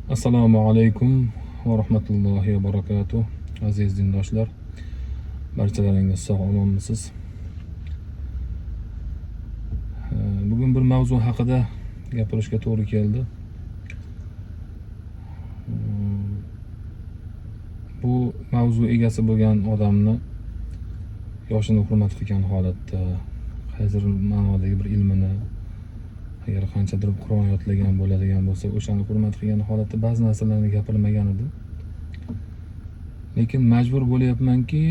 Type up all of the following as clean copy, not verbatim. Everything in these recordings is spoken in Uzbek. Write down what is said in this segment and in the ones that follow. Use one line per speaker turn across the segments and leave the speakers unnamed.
Assalomu alaykum va rahmatullohi va barakatuh. Aziz dindoshlar, barchalaringiz sog' omonmisiz? Bugun bir mavzu haqida gapirishga to'g'ri keldi. Bu mavzu egasi bo'lgan odamni yoshini hurmat qilgan holatda, hozir ma'nodagi bir ilmini, agar qanchadir Qur'on yodlagan bo'ladigan bo'lsa, o'shani hurmat qilgan holatda ba'zi narsalarni gapirmagan edim. Lekin majbur bo'lyapmanki,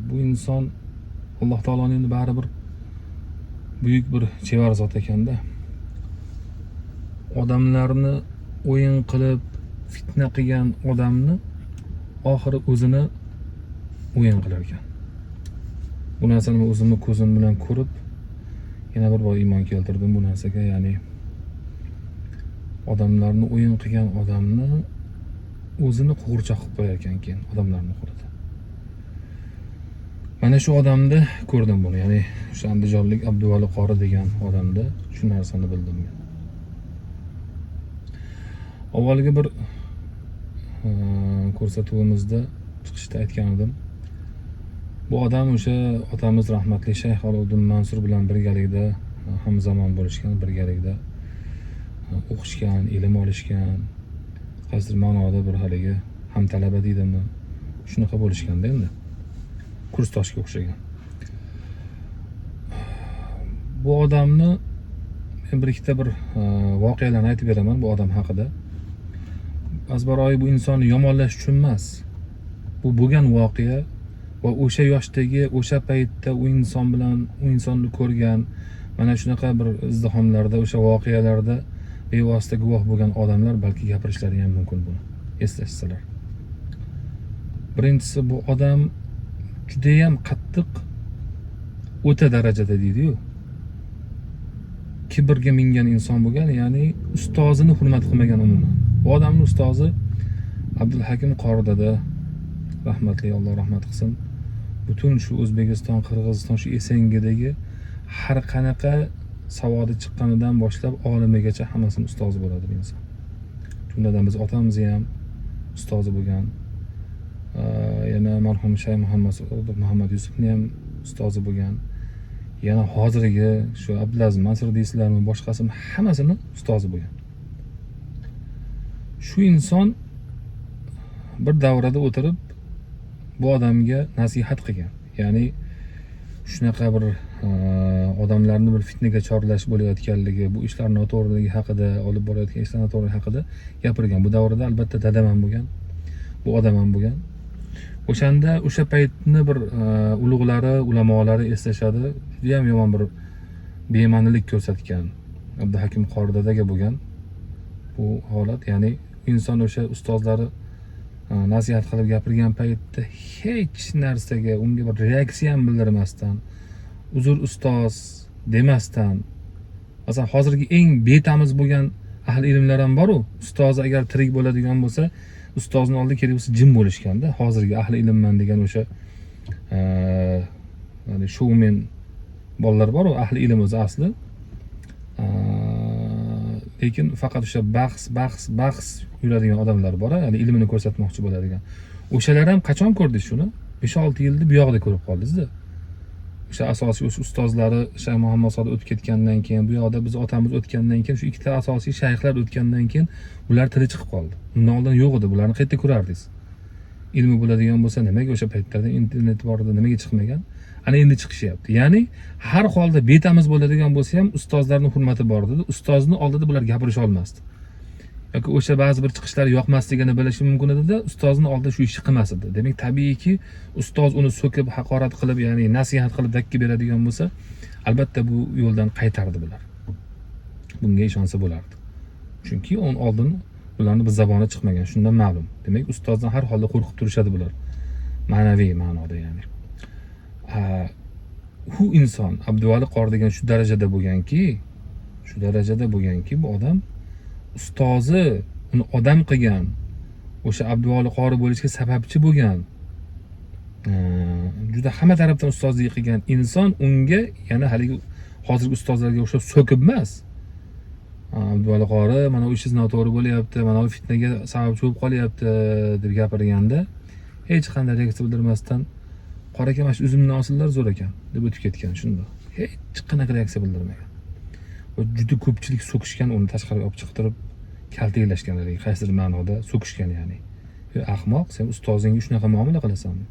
bu inson Alloh taoloning baribir buyuk bir chevar zot ekanda. Odamlarni o'yin qilib, fitna qilgan odamni oxiri o'zini o'yin qilar ekan. Bu narsani o'zimni ko'zim bilan ko'rib, yana bir bor iymon keltirdim bu narsaga, ya'ni odamlarni o'yin qilgan odamni o'zini qo'g'irchoq qilib qo'yar ekan keyin odamlarning qo'lida. Mana shu odamda ko'rdim buni, ya'ni o'sha andijonlik Abduvali qori degan odamda shu narsani bildim men. Avvalgi bir ko'rsatuvimizda chiqishda aytgan edim. Bu odam o'sha otamiz rahmatli Shayx Oloddin Mansur bilan birgalikda hamzamon bo'lishgan, birgalikda o'qishgan, ilm olishgan, qaysidir ma'noda bir haligi ham talaba deydimi, shunaqa bo'lishganda endi kursdoshga o'xshagan. Bu odamni men bir ikkita bir voqealarni aytib beraman bu odam haqida. Azbaroyi bu insonni yomonlash uchun emas. Bu bo'lgan voqea va o'sha yoshdagi, o'sha paytda u inson bilan, u insonni ko'rgan, mana shunaqa bir izdihomlarda, o'sha voqealarda bevosita guvoh bo'lgan odamlar balki gapirishlari ham mumkin buni eslashsalar. Birinchisi, bu odam juda ham qattiq o'ta darajada deydi-yu, kibrga mingan inson bo'lgan, ya'ni ustozini hurmat qilmagan umuman. Bu odamning ustozi Abdulhakim qori dada rahmatli, Alloh rahmat qilsin. Butun shu O'zbekiston, Qirg'iziston, shu Esengidagi har qanaqa savodi chiqqanidan boshlab olimigacha hammasini ustozi bo'ladi bu inson. Shundan biz otamiz ham ustozi bo'lgan. Yana marhum Shayx Muhammad Yusufni ham ustozi bo'lgan. Yana hozirgi shu Abdulaziz Mansur deysizlarmi, boshqasi hammasini ustozi bo'lgan. Shu inson bir davrada o'tirib bu odamga nasihat qilgan. Ya'ni shunaqa bir odamlarni bir fitnaga chorlash bo'layotganligi, bu ishlar noto'g'riligi haqida, olib borayotgan ishlar noto'g'riligi haqida gapirgan. Bu davrda albatta dadam ham bo'lgan, bu odam ham bo'lgan. O'shanda o'sha paytni bir ulug'lari, ulamolari eslashadi. Juda ham yomon bir bema'nilik ko'rsatgan Abdulhakim qori dadaga bo'lgan bu holat. Ya'ni inson o'sha ustozlari nasihat qilib gapirgan paytda hech narsaga, unga bir reaksiya ham bildirmasdan, uzr ustoz demasdan, masalan hozirgi eng betamiz bo'lgan ahli ilmlar ham bor-ku, ustozi agar tirik bo'ladigan bo'lsa, ustozni oldiga kelib bo'lsa jim bo'lishganda, hozirgi ahli ilmman degan o'sha ya'ni shoumen bolalar bor-ku, ahli ilm o'zi asli. Lekin faqat o'sha bahs yuradigan odamlar bor, ya'ni ilmini ko'rsatmoqchi bo'ladigan. O'shalar ham qachon ko'rdingiz shuni? 5-6 yilni bu yoqda ko'rib qoldingiz-da. O'sha asosiy o'sha ustozlari Shayx Muhammad Sodiq o'tib ketgandan keyin, bu yoqda biz otamiz o'tgandan keyin, shu ikkita asosiy shayxlar o'tgandan keyin ular tili chiqib qoldi. Undan oldin yo'q edi, bularni qayerda ko'rardingiz? Ilmi bo'ladigan bo'lsa, nimaga o'sha paytlarda internet bor edi, nimaga chiqmagan? Ana endi chiqishyapti. Ya'ni har holda betamiz bo'ladigan bo'lsa ham ustozlarning hurmati bor edi. Ustozni oldida bular gapirisha olmasdi. Yoki o'sha ba'zi bir chiqishlari yoqmasligini bilishi mumkin edi-da, ustozni oldida shu ishni qilmas edi. Demak, tabiiyki ustoz uni so'kib, haqorat qilib, ya'ni nasihat qilib dakki beradigan bo'lsa, albatta bu yo'ldan qaytardi bular. Bunga ishonsa bo'lardi. Chunki o'n oldin bularning bir zaboni chiqmagan, shundan ma'lum. Demak, ustozdan har holda qo'rqib turishadi bular. Ma'naviy ma'noda ya'ni. Bu inson Abduvali qori degan shu darajada bo'lganki, bu odam ustozi uni odam qilgan, o'sha Abduvali qori bo'lishga sababchi bo'lgan, juda hamma tarafdan ustozlik qilgan inson unga yana haligi hozirgi ustozlarga o'xshab so'kib emas, Abduvali qori mana bu ishingiz noto'g'ri bo'lyapti, mana bu fitnaga sababchi bo'lib qolyapti deb gapirganda hech qanday reaksiya bildirmasdan qori aka mana shu uzumni olsinlar zo'r ekan deb o'tib ketgan. Shunday hech qanaqa reaksiya bildirmagan. Va juda ko'pchilik so'kishgan, uni tashqariga olib chiqtirib kaltaklashgan, qaysidir ma'noda so'kishgan ya'ni. Yo ahmoq, sen ustozingga shunaqa muomala qilasanmi?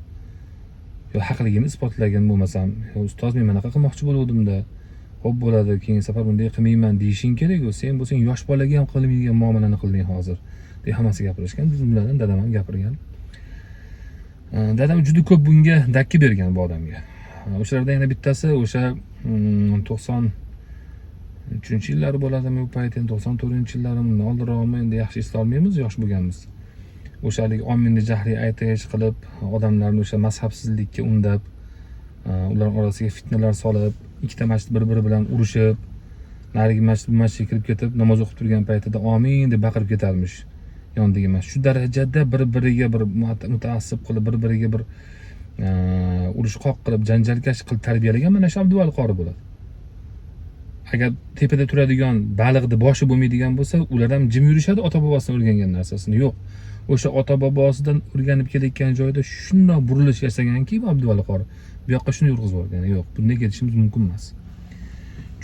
Yo haqligini isbotlagin bo'lmasam, yo ustoz men bunaqa qilmoqchi bo'lgandim-da. Xo'p bo'ladi, keyingi safar bunday qilmayman deyishing kerak-ku. Sen bo'lsang yosh bolaga ham qilmaydigan muomalani qilding hozir. Deb hammasi gapirishgan. Jumladan dadam ham gapirgan. Dadam juda ko'p bunga dakki bergan bu odamga. O'shalardan yana bittasi o'sha 93-yillar bo'ladimi bu payt, 94-yillar undan oldinroqmi, endi yaxshi eslay olmaymiz, yosh bo'lganmiz. O'shalik ominni jahriy aytish qilib, odamlarni o'sha mazhabsizlikka undab, ular orasiga fitnalar solib, ikkita masjid bir-biri bilan urushib, narigi masjidga kirib ketib, namoz o'qib turgan paytida amin deb baqirib ketarmish. Yondagi masjid shu darajada bir-biriga bir mutaassib qilib, bir-biriga bir urushqoq qilib, janjalkash qilib tarbiyalagan mana shu Abduvali qori bo'ladi. Agar tepada turadigan baliqni boshi bo'lmaydigan bo'lsa, ular ham jim yurishadi ota-bobosidan o'rgangan narsasini. Yo'q. O'sha ota-bobosidan o'rganib kelayotgan joyda shunday burilish yasaganki, Abduvali qori bu yoqqa shuni yurg'izib yuborgan. Yo'q, bunday ketishimiz mumkin emas.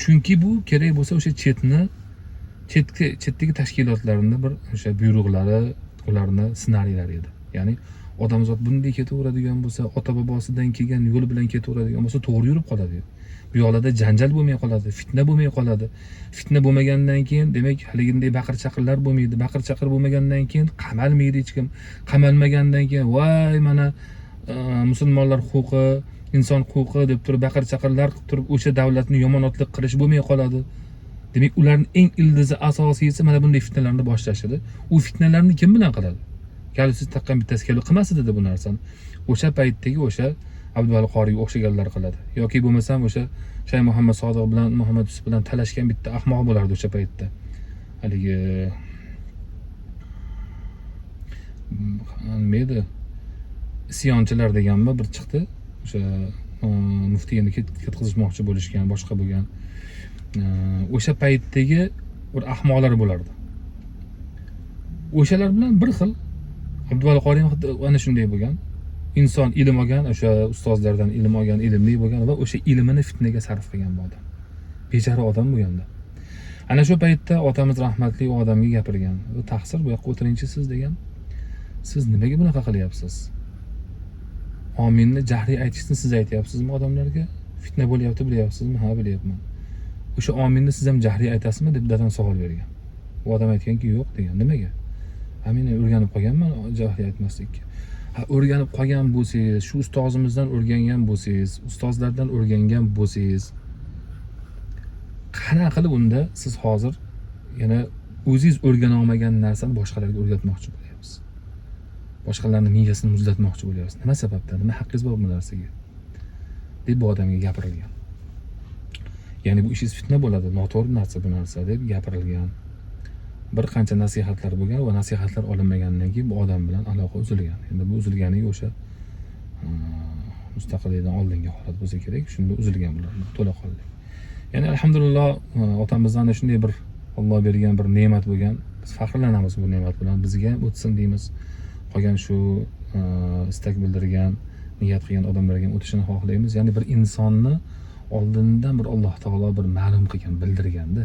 Chunki bu kerak bo'lsa o'sha chetdagi tashkilotlarning bir o'sha buyruqlari, ularni ssenariylari edi. Ya'ni odamzod bunday ketaveradigan bo'lsa, ota-bobosidan kelgan yo'l bilan ketaveradigan bo'lsa, to'g'ri yurib qoladi. Bu yo'lda janjal bo'lmay qoladi, fitna bo'lmay qoladi. Fitna bo'lmagandan keyin demak haliginday baqir-chaqirlar bo'lmaydi. Baqir-chaqir bo'lmagandan keyin qamalmaydi hech kim. Qamalmagandan keyin voy mana musulmonlar huquqi, inson huquqi deb turib baqir-chaqirlar qilib turib o'sha davlatni yomonotlik qilish bo'lmay qoladi. Demak, ularning eng ildizi asosiysi mana bunday fitnalarni boshlashidi. U fitnalarni kim bilan qiladi? Kali siz taqqan bittasi kelib qilmasdi bu narsani. O'sha paytdagi o'sha Abduvali qoriga o'xshaganlar qiladi. Yoki bo'lmasam o'sha Shay Muhammad Sodiq bilan Muhammad Yusuf bilan talashgan bitta ahmoq bo'lardi o'sha paytda. Haligi nima edi? Isyonchilar deganmi bir chiqdi. O'sha muftiyni ketkazishmoqchi bo'lishgan, boshqa bo'lgan. O'sha paytdagi bir ahmoqlar bo'lardi. O'shalar bilan bir xil Abduvali qori ham ana shunday bo'lgan. Inson ilm olgan, o'sha ustozlardan ilm olgan, ilmli bo'lgan va o'sha ilmini fitnaga sarf qilgan bu odam. Bechara odam bo'lganda. Ana shu paytda otamiz rahmatli u odamga gapirgan. "Bu taqsir, bu yoqqa o'tiringchi siz" degan. "Siz nimaga bunaqa qilyapsiz? Ominni jahriy aytishni siz aytyapsizmi odamlarga? Fitna bo'lyapti, bilyapsizmi?" "Ha, bilyapman." "O'sha ominni siz ham jahriy aytasizmi?" deb dadam savol bergan. U odam aytganki, "Yo'q" degan. "Nimaga?" "Ha, men o'rganib qolganman jahriy aytmaslikka." "Ha, o'rganib qolgan bo'lsangiz, shu ustozimizdan o'rgangan bo'lsangiz, ustozlardan o'rgangan bo'lsangiz, qanaqa qilib unda siz hozir yana o'zingiz o'rgana olmagan narsani boshqalarga o'rgatmoqchi bo'lyapsiz? Boshqalarning miyasini muzlatmoqchi bo'lyapsiz. Nima sababdan? Nima haqqingiz bor bu narsaga?" deb bu odamga gapirilgan. Ya'ni bu ishingiz fitna bo'ladi, noto'g'ri narsa bu narsa deb gapirilgan. Bir qancha nasihatlar bo'lgan va nasihatlar olinmagandan keyin bu odam bilan aloqa uzilgan. Endi bu uzilganiga o'sha mustaqillikdan oldingi holat bo'lsa kerak, shunda uzilgan bular to'laqonli. Ya'ni alhamdulillah otamizdan shunday bir Alloh bergan bir ne'mat bo'lgan. Biz faxrlanamiz bu ne'mat bilan. Bizga o'tsin deymiz. Qolgan shu istak bildirgan, niyat qilgan odamlarga ham o'tishini xohlaymiz. Ya'ni bir insonni oldindan bir Alloh taolo bir ma'lum qilgan, bildirganda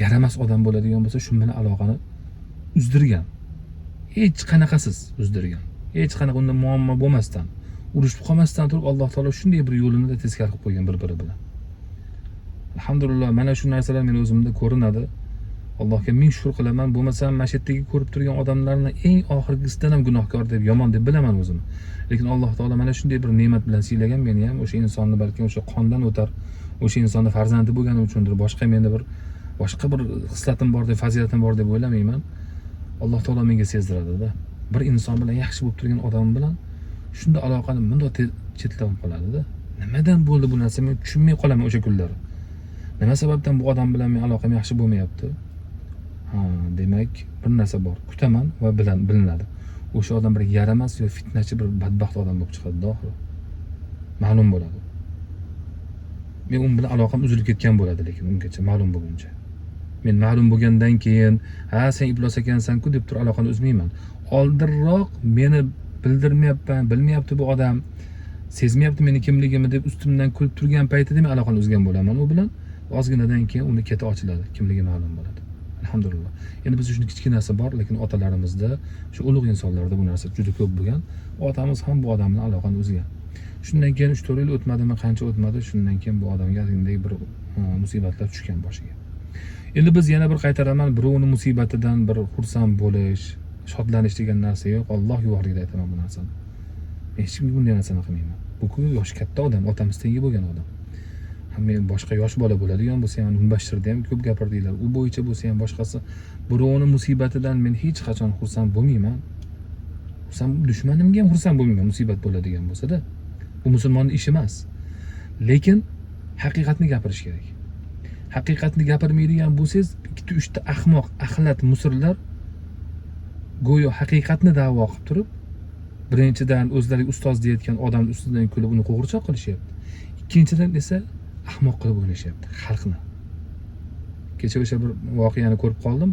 yaramas odam bo'ladigan bo'lsa, shu bilan aloqani uzdirgan. Hech qanaqasiz uzdirgan. Hech qanaqa unda muammo bo'lmasdan, urushib qolmasdan turib Alloh taolo shunday bir yo'lini da teskari qilib qo'ygan bir-biri bilan. Alhamdulillah, mana shu narsalar men o'zimda ko'rinadi. Allohga ming shukr qilaman. Bo'lmasam, mashaddagi ko'rib turgan odamlarni eng oxirgisidan ham gunohkor deb, yomon deb bilaman o'zimni. Lekin Alloh taolo mana shunday bir ne'mat bilan siylagan meni ham. O'sha insonni balki o'sha qondan o'tar, o'sha insonni farzandi bo'lgani uchundir, boshqa menda bir xislatim bor deb, fazilatim bor deb o'ylamayman. Alloh taolo menga sezdiradi-da. Bir inson bilan yaxshi bo'lib turgan odam bilan shunda aloqani bunday chetlab qoladi-da. Nimadan bo'ldi bu narsa? Men tushunmay qolaman o'sha kunlar. Nima sababdan bu odam bilan men aloqam yaxshi bo'lmayapti? Ha, demak, bir narsa bor. Kutaman va bilinadi. O'sha odam bir yaramas yo fitnachi, bir badbaxt odam bo'lib chiqadi oxiri. Ma'lum bo'ladi. Men u bilan aloqam uzilib ketgan bo'ladi, lekin ungacha ma'lum bo'lguncha. Men ma'lum bo'lgandan keyin, ha sen iflos ekansan-ku deb turib aloqani uzmayman. Oldinroq meni bildirmayapman, bilmayapti bu odam, sezmayapti meni kimligimni deb ustimdan kulib turgan paytida men aloqani uzgan bo'laman u bilan. Ozginadan keyin uni keti ochiladi, kimligi ma'lum bo'ladi. Alhamdulillah. Endi biz uchun kichkinasi bor, lekin otalarimizda, shu ulug' insonlarda bu narsa juda ko'p bo'lgan. Otamiz ham bu odam bilan aloqani uzgan. Shundan keyin 3-4 yil o'tmadimi, qancha o'tmadi, shundan keyin bu odamga bunday bir musibatlar tushgan boshiga. Endi biz yana bir qaytaraman, birovning musibatidan bir xursand bo'lish, shodlanish degan narsa yo'q. Alloh yuborligida aytaman bu narsani. Men hech kimga bunday narsani qilmayman. Bu yoshi katta odam, otamiz tengi bo'lgan odam. Men boshqa yosh bola bo'ladigan bo'lsa ham, Mubashshirda ham ko'p gapirdinglar. U bo'yicha bo'lsa ham boshqasi, birovning musibatidan men hech qachon xursand bo'lmayman. Dushmanimga ham xursand bo'lmayman, musibat bo'ladigan bo'lsa-da. Bu musulmonning ishi emas. Lekin haqiqatni gapirish kerak. Haqiqatni gapirmaydigan bo'lsangiz, 2-3 ta ahmoq, axlat, musirlar go'yo haqiqatni da'vo qilib turib, birinchidan o'zlariga ustoz deyotgan odamning ustidan kulib uni qo'g'irchoq qilishyapti. Ikkinchidan esa ahmoq qilib o'ynashyapti xalqni. Kecha o'sha bir voqeani ko'rib qoldim.